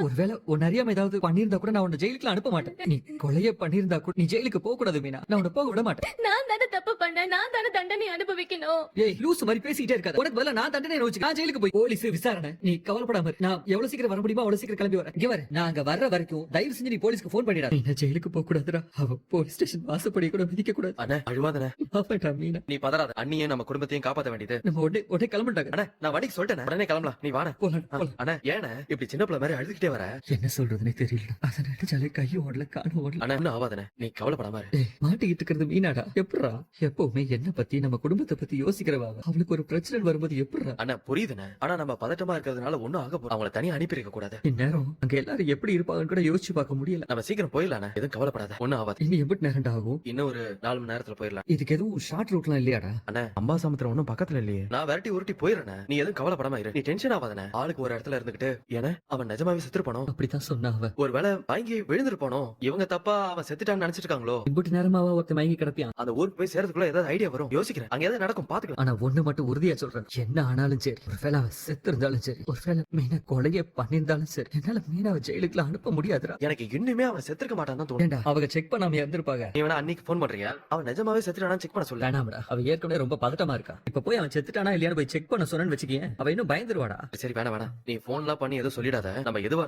ஒருவேளை உன் அறியாம ஏதாவது பண்ணியிருந்தா கூட நான் உன்னை ஜெயிலுக்கு அனுப்ப மாட்டேன். நீ கொலையே பண்ணியிருந்தா கூட நீ ஜெயிலுக்கு போக கூடாது மீனா. நான் உன்னை போக விட மாட்டேன். நான் தானே தப்பு பண்ணேன், நான் தானே தண்டனை அனுபவிக்கணும். ஏய் லூஸ் மாதிரி பேசிட்டே இருக்காத. உனக்கு பதிலா நான் தண்டனை அனுபவிச்சு நான் ஜெயிலுக்கு போய் போலீஸ் விசாரணை. நீ கவலைப்படாம இரு. நான் எவ்வளவு சீக்கிரம் வர முடியுமோ அவ்வளவு சீக்கிரம் கிளம்பி வரேன். இங்க வர நான் அங்க வர்ற வரைக்கும் தயவு செஞ்சு நீ போலீஸ்க்கு போன் பண்ணிடா. நீ ஜெயிலுக்கு போக கூடாதுடா. அவ போலீஸ் ஸ்டேஷன் வாசப்படி கூட மிதிக்க கூடாது. அண்ணா அழுவாதண்ணே. ஆமாடா மீனா. நீ பதறாத. அண்ணியே நம்ம குடும்பத்தையும் காப்பாத்த வேண்டியது. நம்ம உடனே கிளம்பிட்டாங்க. அண்ணா நான் வண்டிக்கு சொல்லிட்டேன், உடனே கிளம்பலாம். நீ வாண்ணே. போலாம். அண்ணா ஏண்ணே இப்படி சின்ன பிள்ளை மாதிரி அழுதுகிட்டே வர? என்ன சொல்றதுனே தெரியல. அத நினைச்சாலே கையும் ஓடல காணும் ஓடல. அண்ணா ஒன்னும் ஆகாதண்ணே, நீ கவலைப்படாம இரு. ஏய் மாட்டிக்கிட்டு இருக்கிறது மீனாடா. எப்படா எப்பவுமே என்ன பத்தி நம்ம குடும்பத்தை பத்தி யோசிக்கிறவா அவளுக்கு ஒரு பிரச்சனை வரும்போது எப்படா? அண்ணா புரியுதுண்ணே, ஆனா நம்ம பதட்டமா இருக்கிறதுனால ஒண்ணும் ஆக போறோம். அவங்கள தனியா அனுப்பி இருக்க கூடாது. இந்நேரம் அங்க எல்லாரும் எப்படி இருப்பாங்கன்னு கூட யோசிச்சு பார்க்க முடியல. நம்ம சீக்கிரம் போயிடலாம், எதுவும் கவலைப்படாத, ஒண்ணும் ஆகாது. இனி எப்படி நேரம் ஆகும்? இன்னும் ஒரு 4 மணி நேரத்துல போயிடலாம். இதுக்கு எதுவும் ஷார்ட் ரூட்லாம் இல்லையாடா? அண்ணா அம்பா சமுத்திரம் ஒன்னும் பக்கத்துல இல்லையே. நான் விரட்டி உருட்டி போயிடுறேன், நீ எதுவும் கவலைப்படாம இரு. நீ டென்ஷன் ஆகாதண்ணே. ஆளுக்கு ஒரு இடத்துல இருந்துகிட்டு ஏன்னா அவன் நிஜமாவே செத்துருப்பானோ? அப்படித்தான் சொன்னா அவ. ஒருவேளை வாங்கி விழுந்திருப்பானோ? இவங்க தப்பா அவன் செத்துட்டான்னு நினைச்சிட்டு இருக்காங்களோ? இப்படி நேரமாவா ஒருத்த மயங்கி கிடப்பியான். அந்த ஊருக்கு போய் சேர்றதுக்குள்ள ஏதாவது ஐடியா வரும். யோசிக்கிறேன், அங்க ஏதாவது நடக்கும், பாத்துக்கலாம். ஆனா ஒண்ணு மட்டும் உறுதியா சொல்றேன், என்ன ஆனாலும் சரி, ஒருவேளை அவன் செத்து இருந்தாலும் சரி, ஒருவேளை மீனா கொலையே பண்ணிருந்தாலும் சரி, என்னால மீனாவை ஜெயிலுக்குள்ள அனுப்ப முடியாதுடா. எனக்கு இன்னுமே அவன் செத்துருக்க மாட்டான் தான் தோணும். ஏண்டா அவங்க செக் பண்ணாம இருந்திருப்பாங்க. நீ வேணா அன்னைக்கு போன் பண்றியா? அவன் நிஜமாவே செத்துட்டானா செக் பண்ண சொல்ல. வேணாம்டா, அவ ஏற்கனவே ரொம்ப பதட்டமா இருக்கா. இப்ப போய் அவன் செத்துட்டானா இல்லையான்னு போய் செக் பண்ண சொன்னு வச்சுக்கேன், அவ இன்னும் பயந்துருவாடா. சரி வேணாம், நீ போன்லாம் பண்ணி எதுவும் சொல்லிடாத. நம்ம எதுவா